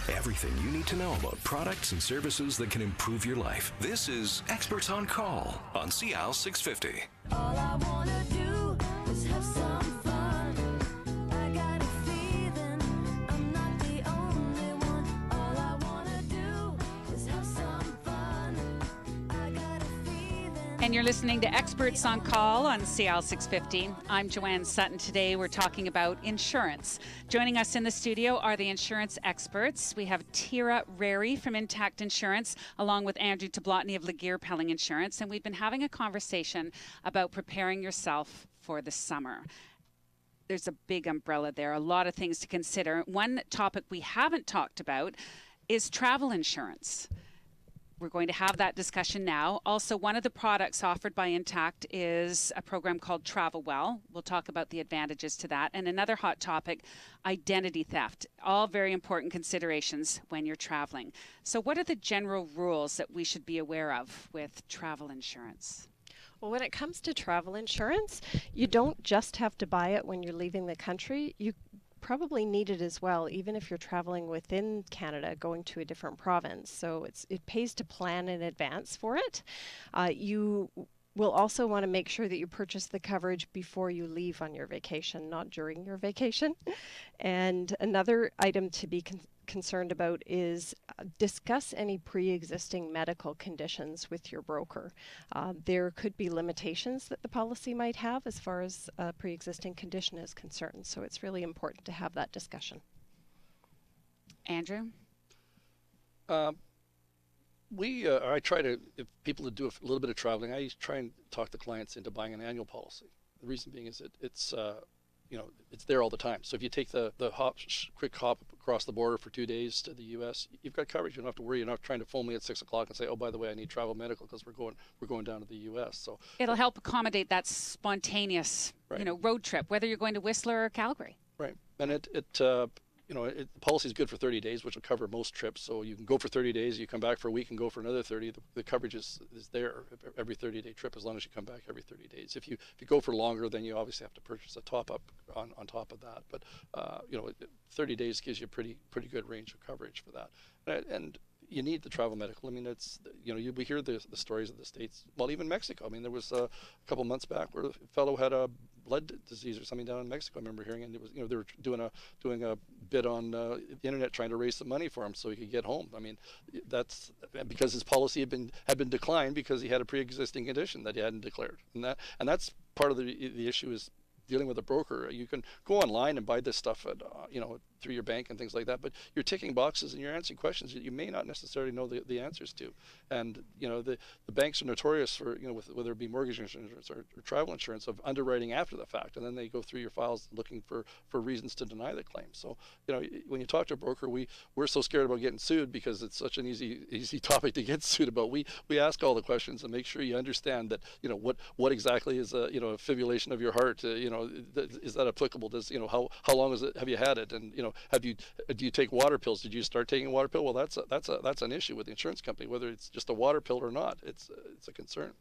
Everything you need to know about products and services that can improve your life. This is Experts on Call on CL 650. All I wanna do is have some fun. I got a feeling I'm not the only one. All I wanna do is have some fun. I got a feeling. And you're listening to Experts on Call on CL 650. I'm Joanne Sutton. Today we're talking about insurance. Joining us in the studio are the insurance experts. We have Tira Rary from IntactInsurance, along with Andrew Tablotny of Laguerre Pelling Insurance. And we've been having a conversation about preparing yourself for the summer. There's a big umbrella there, a lot of things to consider. One topic we haven't talked about is travel insurance. We're going to have that discussion now. Also, one of the products offered by Intact is a program called Travel Well. We'll talk about the advantages to that. And another hot topic, identity theft. All very important considerations when you're traveling. So what are the general rules that we should be aware of with travel insurance? Well, when it comes to travel insurance, you don't just have to buy it when you're leaving the country. You probably need it as well, even if you're traveling within Canada, going to a different province. So it pays to plan in advance for it. You will also want to make sure that you purchase the coverage before you leave on your vacation, not during your vacation. And another item to be concerned about is discuss any pre-existing medical conditions with your broker. There could be limitations that the policy might have as far as a pre-existing condition is concerned. So it's really important to have that discussion. Andrew? I try to, if people do a little bit of traveling, I try and talk the clients into buying an annual policy. The reason being is that it's there all the time. So if you take the quick hop across the border for 2 days to the U.S., you've got coverage. You don't have to worry. You're not trying to phone me at 6 o'clock and say, oh, by the way, I need travel medical because we're going down to the U.S. So it'll help accommodate that spontaneous, road trip, whether you're going to Whistler or Calgary. Right, and the policy is good for 30 days, which will cover most trips. So you can go for 30 days, you come back for a week and go for another 30. The coverage is there every 30-day trip as long as you come back every 30 days. If you go for longer, then you obviously have to purchase a top-up on top of that. But 30 days gives you a pretty good range of coverage for that. And you need the travel medical. I mean, we hear the stories of the States. Well, even Mexico. I mean, there was a couple months back where a fellow had a blood disease or something down in Mexico. I remember hearing, and it was, they were doing a bid on the internet trying to raise some money for him so he could get home. I mean, that's because his policy had been declined because he had a pre-existing condition that he hadn't declared, and that's part of the issue is dealing with a broker. You can go online and buy this stuff at, through your bank and things like that, but you're ticking boxes and you're answering questions that you may not necessarily know the answers to. And the banks are notorious for whether it be mortgage insurance or travel insurance of underwriting after the fact, and then they go through your files looking for reasons to deny the claim. So when you talk to a broker, we're so scared about getting sued because it's such an easy topic to get sued about. We ask all the questions and make sure you understand that what exactly is a fibrillation of your heart. Is that applicable? Does how long have you had it? And do you take water pills? Did you start taking a water pill? Well, that's an issue with the insurance company, whether it's just a water pill or not. It's a concern.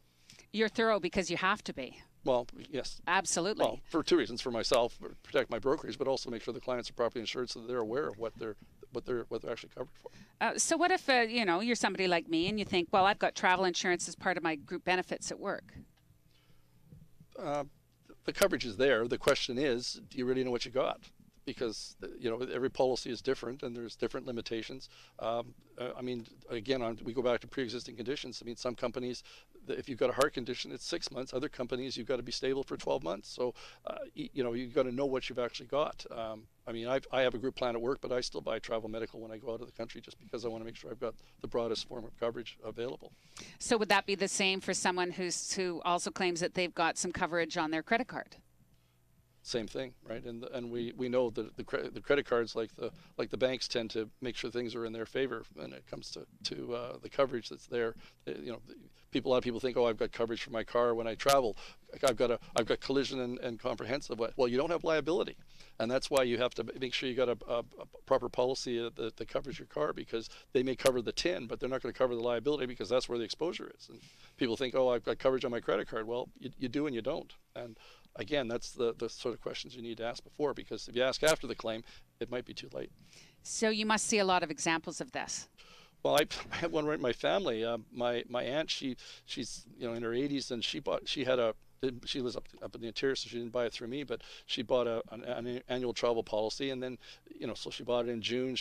You're thorough because you have to be. Well, yes. Absolutely. Well, for two reasons: for myself, protect my brokerage, but also make sure the clients are properly insured so that they're aware of what they're actually covered for. So what if you're somebody like me and you think, well, I've got travel insurance as part of my group benefits at work? The coverage is there. The question is, do you really know what you got? Because every policy is different and there's different limitations. We go back to pre-existing conditions. I mean, some companies, if you've got a heart condition, it's 6 months. Other companies, you've got to be stable for 12 months. So, you've got to know what you've actually got. I have a group plan at work, but I still buy travel medical when I go out of the country just because I want to make sure I've got the broadest form of coverage available. So would that be the same for someone who also claims that they've got some coverage on their credit card? Same thing, right? And we know that the credit cards, like the banks, tend to make sure things are in their favor when it comes to the coverage that's there. A lot of people think, oh, I've got coverage for my car when I travel. I've got collision and comprehensive. Well, you don't have liability, and that's why you have to make sure you got a proper policy that covers your car, because they may cover the tin, but they're not going to cover the liability because that's where the exposure is. And people think, oh, I've got coverage on my credit card. Well, you do and you don't. And again, that's the sort of questions you need to ask before, because if you ask after the claim, it might be too late. So you must see a lot of examples of this. Well, I have one right in my family. My aunt, she's in her 80s, and she had a she lives up in the interior, so she didn't buy it through me, but she bought an annual travel policy, and then so she bought it in June.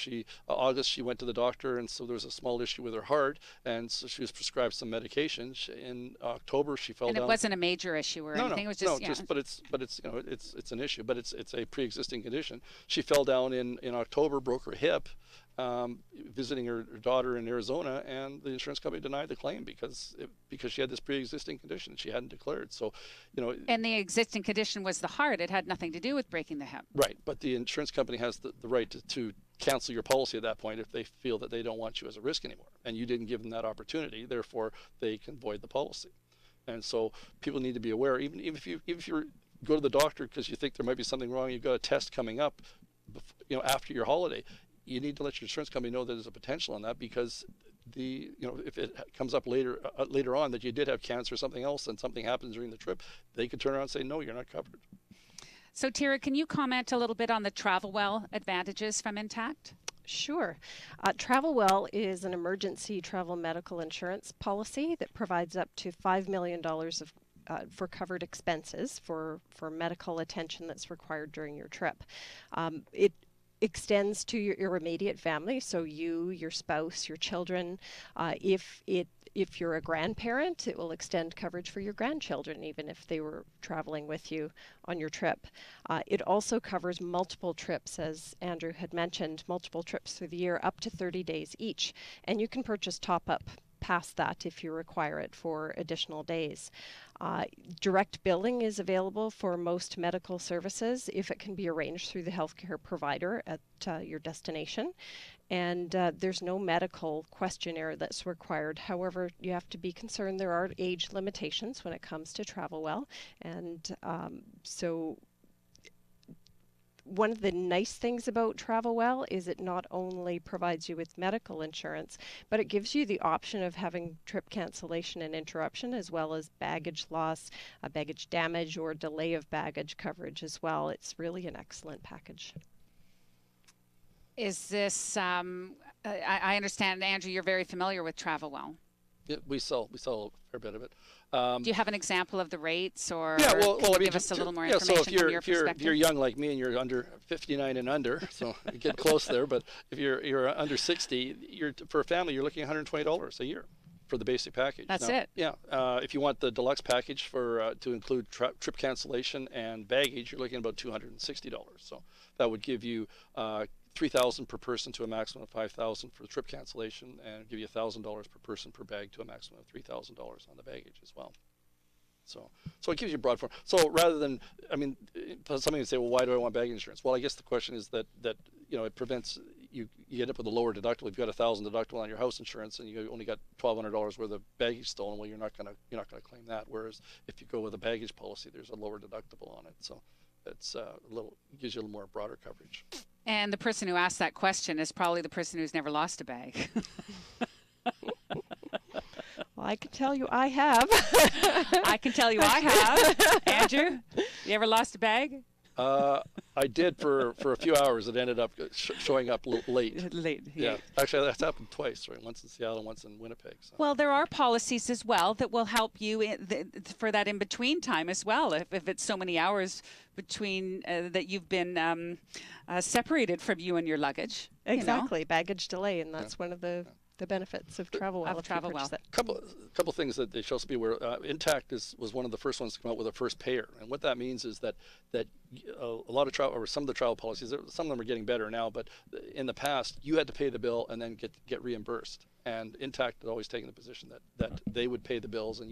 August she went to the doctor, and so there was a small issue with her heart, and so she was prescribed some medication. In October she fell down. And it wasn't a major issue or anything. It was just but it's an issue, but it's a pre-existing condition. She fell down in October, broke her hip. Visiting her daughter in Arizona, and the insurance company denied the claim because she had this pre-existing condition that she hadn't declared. So, And the existing condition was the heart. It had nothing to do with breaking the hip. Right, but the insurance company has the right to cancel your policy at that point if they feel that they don't want you as a risk anymore, and you didn't give them that opportunity. Therefore, they can void the policy. And so people need to be aware. Even if you go to the doctor because you think there might be something wrong, you've got a test coming up, after your holiday. You need to let your insurance company know that there's a potential on that, because if it comes up later on that you did have cancer or something else, and something happens during the trip, they could turn around and say, no, you're not covered. So Tira, can you comment a little bit on the TravelWell advantages from Intact? Sure. TravelWell is an emergency travel medical insurance policy that provides up to $5 million for covered expenses for medical attention that's required during your trip. It extends to your immediate family, so you, your spouse, your children. If you're a grandparent, it will extend coverage for your grandchildren, even if they were traveling with you on your trip. It also covers multiple trips, as Andrew had mentioned, multiple trips through the year, up to 30 days each. And you can purchase top-up past that if you require it for additional days. Direct billing is available for most medical services if it can be arranged through the healthcare provider at your destination. And there's no medical questionnaire that's required. However, you have to be concerned there are age limitations when it comes to TravelWell. And so one of the nice things about TravelWell is it not only provides you with medical insurance, but it gives you the option of having trip cancellation and interruption, as well as baggage loss, baggage damage, or delay of baggage coverage as well. It's really an excellent package. Is this, I understand, Andrew, you're very familiar with TravelWell. Yeah, we sell a fair bit of it. Do you have an example of the rates, or give us a little more So information if from your perspective? if you're young like me and you're under 59 and under, so you get close there. But if you're under 60, for a family, you're looking at $120 a year for the basic package. That's it. Yeah. If you want the deluxe package to include trip cancellation and baggage, you're looking at about $260. So that would give you $3,000 per person to a maximum of $5,000 for the trip cancellation, and give you $1,000 per person per bag to a maximum of $3,000 on the baggage as well. So it gives you broad form. So rather than, somebody would say, well, why do I want baggage insurance? Well, I guess the question is that it prevents you end up with a lower deductible. If you've got $1,000 deductible on your house insurance and you only got $1,200 worth of baggage stolen, well, you're not gonna claim that. Whereas if you go with a baggage policy, there's a lower deductible on it. So it's gives you a little more broader coverage. And the person who asked that question is probably the person who's never lost a bag. Well, I can tell you I have. I can tell you I have. Andrew, you ever lost a bag? I did for a few hours. It ended up showing up late. Late. Yeah. Actually, that's happened twice, right? Once in Seattle, once in Winnipeg. So. Well, there are policies as well that will help you for that in-between time as well. If it's so many hours between that you've been separated from you and your luggage. Exactly, baggage delay, and that's one of the benefits of TravelWell. Couple things that they should also be aware. Intact was one of the first ones to come out with a first payer, and what that means is that a lot of travel, or some of the travel policies, some of them are getting better now, but in the past you had to pay the bill and then get reimbursed. And Intact had always taken the position that they would pay the bills, and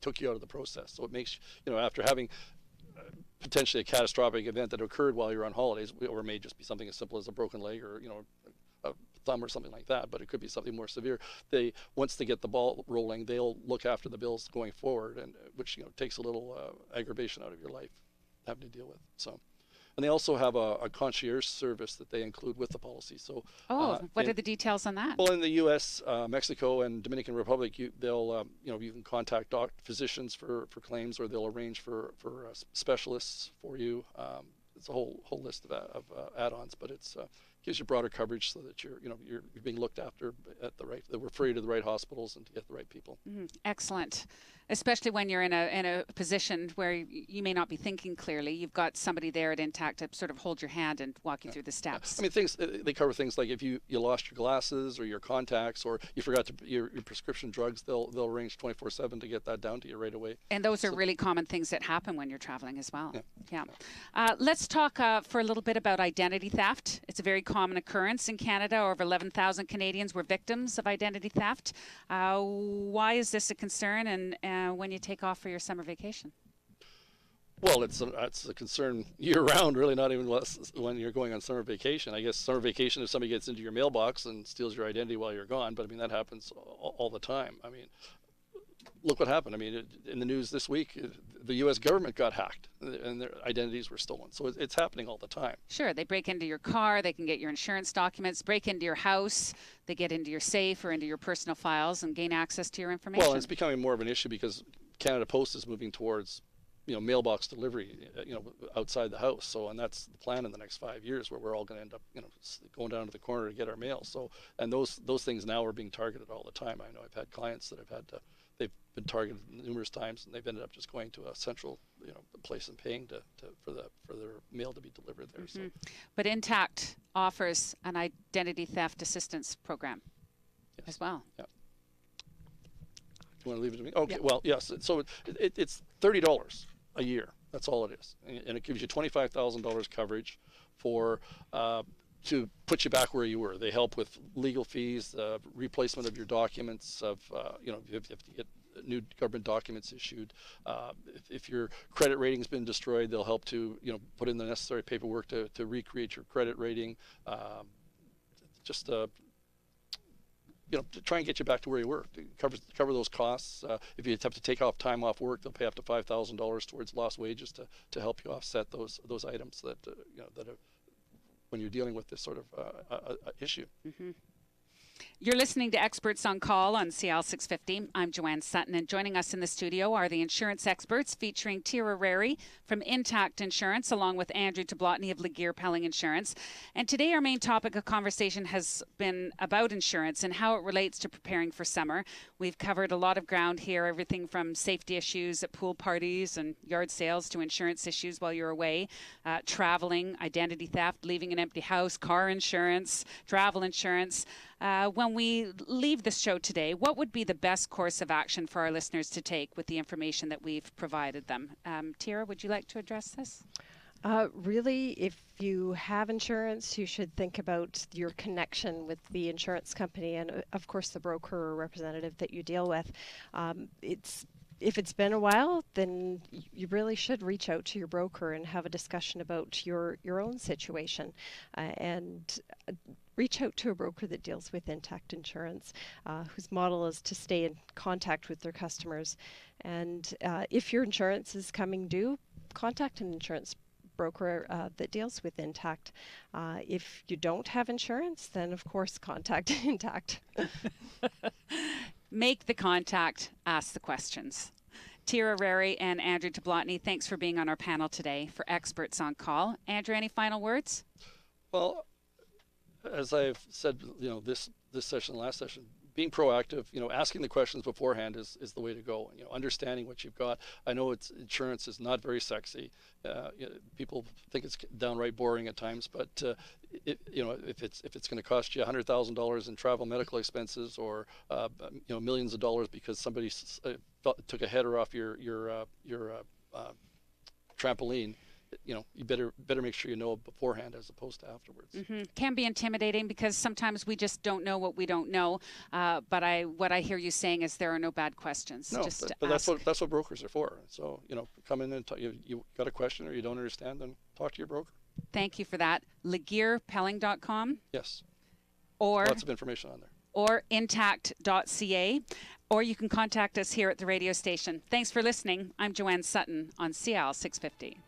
took you out of the process. So it makes after having potentially a catastrophic event that occurred while you're on holidays, or it may just be something as simple as a broken leg or a thumb or something like that, but it could be something more severe. Once they get the ball rolling, they'll look after the bills going forward, and which takes a little aggravation out of your life having to deal with. So, and they also have a concierge service that they include with the policy. So, what are the details on that? Well, in the U.S., Mexico, and Dominican Republic, you can contact physicians for claims, or they'll arrange for specialists for you. It's a whole list of add-ons, but it's gives you broader coverage so that you're being looked after at that we're referred to the right hospitals and to get the right people. Excellent. Especially when you're in a position where you may not be thinking clearly. You've got somebody there at Intact to sort of hold your hand and walk you through the steps. I mean, they cover things like if you lost your glasses or your contacts or you forgot your prescription drugs, they'll arrange 24/7 to get that down to you right away. And those are really common things that happen when you're traveling as well. Yeah. Let's talk for a little bit about identity theft. It's a very common occurrence in Canada. Over 11,000 Canadians were victims of identity theft. Why is this a concern, and when you take off for your summer vacation? Well, it's a concern year-round, really, not even when you're going on summer vacation. I guess summer vacation, if somebody gets into your mailbox and steals your identity while you're gone, but I mean, that happens all the time. I mean, look what happened. I mean, in the news this week, the U.S. government got hacked and their identities were stolen. So it's happening all the time. Sure. They break into your car. They can get your insurance documents, break into your house. They get into your safe or into your personal files and gain access to your information. Well, it's becoming more of an issue because Canada Post is moving towards, mailbox delivery, outside the house. So, and that's the plan in the next 5 years, where we're all going to end up, going down to the corner to get our mail. So, and those things now are being targeted all the time. I know I've had clients that they've been targeted numerous times, and they've ended up just going to a central, place and paying for their mail to be delivered there. So. But Intact offers an identity theft assistance program as well. Yeah. Do you want to leave it to me? Okay. Yeah. Well, yes. So it's $30 a year. That's all it is, and it gives you $25,000 coverage for to put you back where you were. They help with legal fees, replacement of your documents, if you have to get new government documents issued. If your credit rating's been destroyed, they'll help to put in the necessary paperwork to recreate your credit rating. To try and get you back to where you were, to cover those costs. If you have to take time off work, they'll pay up to $5,000 towards lost wages to help you offset those items that when you're dealing with this sort of issue. You're listening to Experts on Call on CL 650. I'm Joanne Sutton, and joining us in the studio are the insurance experts, featuring Tira Rary from IntactInsurance, along with Andrew Tablotny of Laguerre Pelling Insurance. And today our main topic of conversation has been about insurance and how it relates to preparing for summer. We've covered a lot of ground here, everything from safety issues at pool parties and yard sales to insurance issues while you're away, traveling, identity theft, leaving an empty house, car insurance, travel insurance. When we leave the show today, what would be the best course of action for our listeners to take with the information that we've provided them? Tira, would you like to address this? Really, if you have insurance, you should think about your connection with the insurance company and, of course, the broker or representative that you deal with. If it's been a while, then you really should reach out to your broker and have a discussion about your own situation, and reach out to a broker that deals with Intact Insurance, whose model is to stay in contact with their customers. And if your insurance is coming due, contact an insurance broker that deals with Intact. If you don't have insurance, then of course contact Intact. Make the contact, ask the questions. Tira Rary and Andrew Tablotny, thanks for being on our panel today for Experts on Call. Andrew, any final words? Well, as I've said, this session, last session, being proactive, asking the questions beforehand is the way to go. Understanding what you've got. I know insurance is not very sexy. People think it's downright boring at times, but if it's going to cost you $100,000 in travel medical expenses, or millions of dollars because somebody took a header off your trampoline, you better make sure you know beforehand as opposed to afterwards. Can be intimidating because sometimes we just don't know what we don't know. But what I hear you saying is there are no bad questions. No, just but that's what brokers are for. So come in and you got a question or you don't understand, then talk to your broker. Thank you for that. LaguerrePelling.com. Yes. Or lots of information on there. Or intact.ca. Or you can contact us here at the radio station. Thanks for listening. I'm Joanne Sutton on CL 650.